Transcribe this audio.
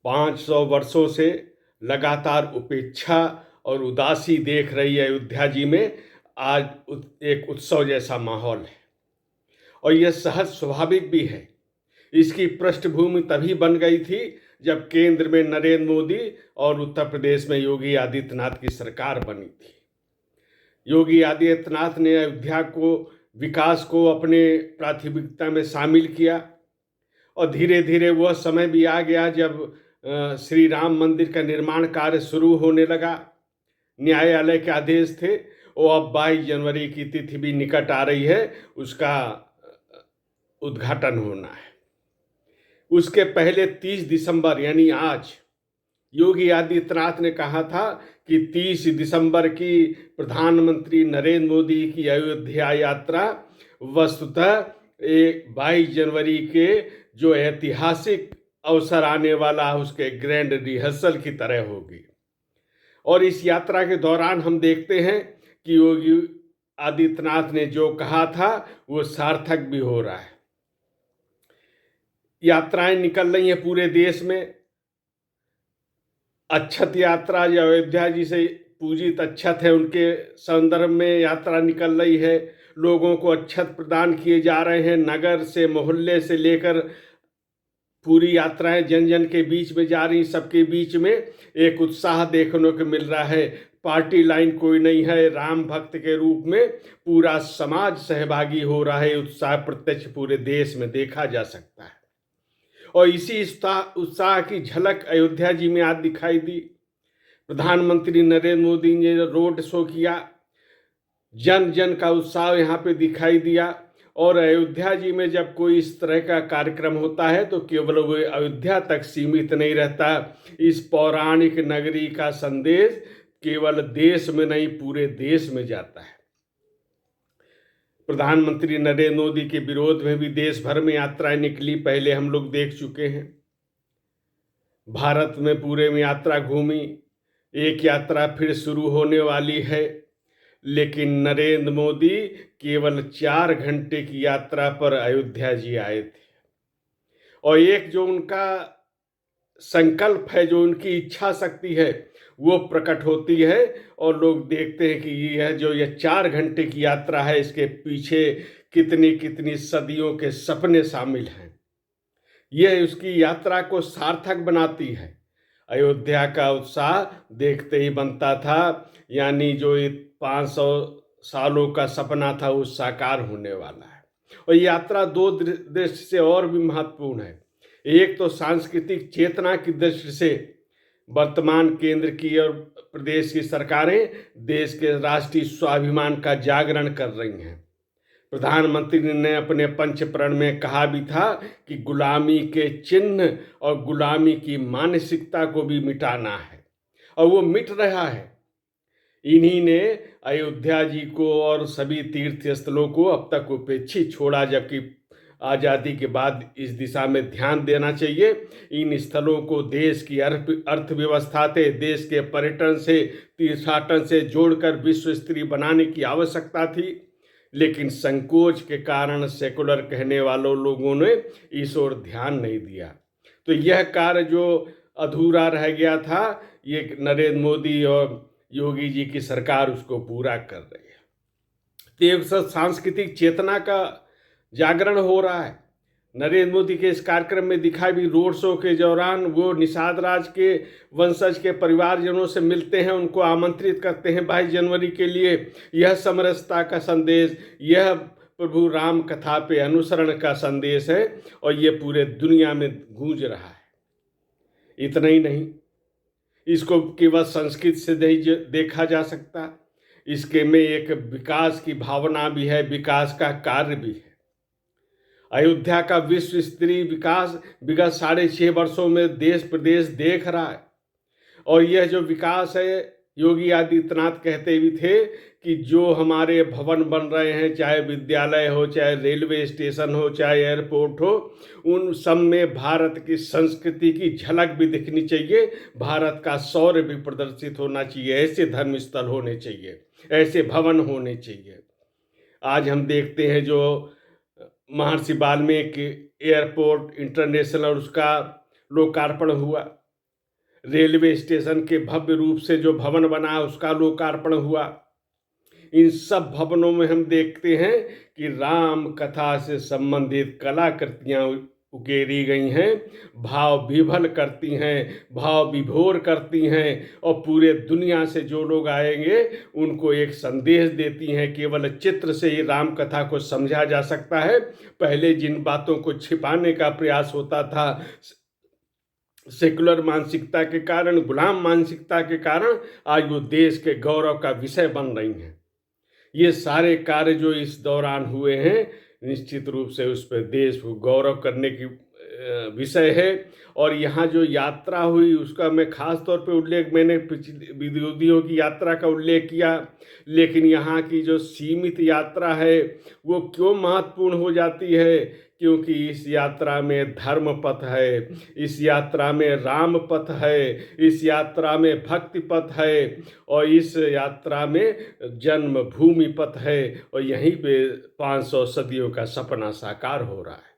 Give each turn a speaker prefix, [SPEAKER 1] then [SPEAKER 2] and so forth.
[SPEAKER 1] 500 वर्षों से लगातार उपेक्षा और उदासी देख रही अयोध्या जी में आज एक उत्सव जैसा माहौल है और यह सहज स्वाभाविक भी है। इसकी पृष्ठभूमि तभी बन गई थी जब केंद्र में नरेंद्र मोदी और उत्तर प्रदेश में योगी आदित्यनाथ की सरकार बनी थी। योगी आदित्यनाथ ने अयोध्या को विकास को अपने प्राथमिकता में शामिल किया और धीरे धीरे वह समय भी आ गया जब श्री राम मंदिर का निर्माण कार्य शुरू होने लगा। न्यायालय के आदेश थे और अब 22 जनवरी की तिथि भी निकट आ रही है, उसका उद्घाटन होना है। उसके पहले 30 दिसंबर यानी आज योगी आदित्यनाथ ने कहा था कि 30 दिसंबर की प्रधानमंत्री नरेंद्र मोदी की अयोध्या यात्रा वस्तुतः 22 जनवरी के जो ऐतिहासिक अवसर आने वाला है उसके ग्रैंड रिहर्सल की तरह होगी। और इस यात्रा के दौरान हम देखते हैं कि योगी आदित्यनाथ ने जो कहा था वो सार्थक भी हो रहा है। यात्राएं निकल रही हैं पूरे देश में। अक्षत यात्रा जो अयोध्या जी से पूजित अक्षत है उनके संदर्भ में यात्रा निकल रही है। लोगों को अक्षत प्रदान किए जा रहे हैं। नगर से मोहल्ले से लेकर पूरी यात्राएं जन जन के बीच में जा रही। सबके बीच में एक उत्साह देखने को मिल रहा है। पार्टी लाइन कोई नहीं है। राम भक्त के रूप में पूरा समाज सहभागी हो रहा है। उत्साह प्रत्यक्ष पूरे देश में देखा जा सकता है और इसी उत्साह की झलक अयोध्या जी में आज दिखाई दी। प्रधानमंत्री नरेंद्र मोदी ने रोड शो किया, जन जन का उत्साह यहाँ पे दिखाई दिया। और अयोध्या जी में जब कोई इस तरह का कार्यक्रम होता है तो केवल वो अयोध्या तक सीमित नहीं रहता। इस पौराणिक नगरी का संदेश केवल देश में नहीं पूरे देश में जाता है। प्रधानमंत्री नरेंद्र मोदी के विरोध में भी देश भर में यात्राएं निकली, पहले हम लोग देख चुके हैं। भारत में पूरे में यात्रा घूमी। एक यात्रा फिर शुरू होने वाली है, लेकिन नरेंद्र मोदी केवल 4 घंटे की यात्रा पर अयोध्या जी आए थे और एक जो उनका संकल्प है, जो उनकी इच्छा शक्ति है वो प्रकट होती है और लोग देखते हैं कि यह 4 घंटे की यात्रा है, इसके पीछे कितनी कितनी सदियों के सपने शामिल हैं। यह उसकी यात्रा को सार्थक बनाती है। अयोध्या का उत्साह देखते ही बनता था, यानी जो 500 सालों का सपना था वो साकार होने वाला है। और यात्रा 2 दृष्टि से और भी महत्वपूर्ण है। एक तो सांस्कृतिक चेतना की दृष्टि से वर्तमान केंद्र की और प्रदेश की सरकारें देश के राष्ट्रीय स्वाभिमान का जागरण कर रही हैं। प्रधानमंत्री ने अपने पंचप्रण में कहा भी था कि गुलामी के चिन्ह और गुलामी की मानसिकता को भी मिटाना है और वो मिट रहा है। इन्हीं ने अयोध्या जी को और सभी तीर्थ स्थलों को अब तक उपेक्षित छोड़ा, जबकि आज़ादी के बाद इस दिशा में ध्यान देना चाहिए। इन स्थलों को देश की अर्थव्यवस्था से, देश के पर्यटन से, तीर्थाटन से जोड़कर विश्व स्तरीय बनाने की आवश्यकता थी, लेकिन संकोच के कारण सेकुलर कहने वालों लोगों ने इस ओर ध्यान नहीं दिया। तो यह कार्य जो अधूरा रह गया था, ये नरेंद्र मोदी और योगी जी की सरकार उसको पूरा कर रही है। तो सांस्कृतिक चेतना का जागरण हो रहा है। नरेंद्र मोदी के इस कार्यक्रम में दिखाई भी रोड शो के दौरान वो निषाद राज के वंशज के परिवारजनों से मिलते हैं, उनको आमंत्रित करते हैं 22 जनवरी के लिए। यह समरसता का संदेश, यह प्रभु राम कथा पे अनुसरण का संदेश है और ये पूरे दुनिया में गूंज रहा है। इतना ही नहीं, इसको केवल संस्कृत से नहीं देखा जा सकता, इसके में एक विकास की भावना भी है, विकास का कार्य भी है। अयोध्या का विश्व स्तरीय विकास विगत 6.5 वर्षों में देश प्रदेश देख रहा है और यह जो विकास है, योगी आदित्यनाथ कहते भी थे कि जो हमारे भवन बन रहे हैं, चाहे विद्यालय हो, चाहे रेलवे स्टेशन हो, चाहे एयरपोर्ट हो, उन सब में भारत की संस्कृति की झलक भी दिखनी चाहिए, भारत का शौर्य भी प्रदर्शित होना चाहिए। ऐसे धर्मस्थल होने चाहिए, ऐसे भवन होने चाहिए। आज हम देखते हैं जो महर्षि वाल्मीकि एयरपोर्ट इंटरनेशनल उसका लोकार्पण हुआ, रेलवे स्टेशन के भव्य रूप से जो भवन बना उसका लोकार्पण हुआ। इन सब भवनों में हम देखते हैं कि राम कथा से संबंधित कलाकृतियां उकेरी गई हैं, भाव विभल करती हैं, भाव विभोर करती हैं और पूरे दुनिया से जो लोग आएंगे उनको एक संदेश देती हैं। केवल चित्र से ही राम कथा को समझा जा सकता है। पहले जिन बातों को छिपाने का प्रयास होता था, सेकुलर मानसिकता के कारण, गुलाम मानसिकता के कारण, आज वो देश के गौरव का विषय बन रही हैं। ये सारे कार्य जो इस दौरान हुए हैं, निश्चित रूप से उस पर देश को गौरव करने की विषय है। और यहाँ जो यात्रा हुई उसका मैं खास तौर पे उल्लेख, मैंने पिछले विरोधियों की यात्रा का उल्लेख किया, लेकिन यहाँ की जो सीमित यात्रा है वो क्यों महत्वपूर्ण हो जाती है? क्योंकि इस यात्रा में धर्म पथ है, इस यात्रा में राम पथ है, इस यात्रा में भक्ति पथ है और इस यात्रा में जन्मभूमि पथ है। और यहीं पे 500 सदियों का सपना साकार हो रहा है।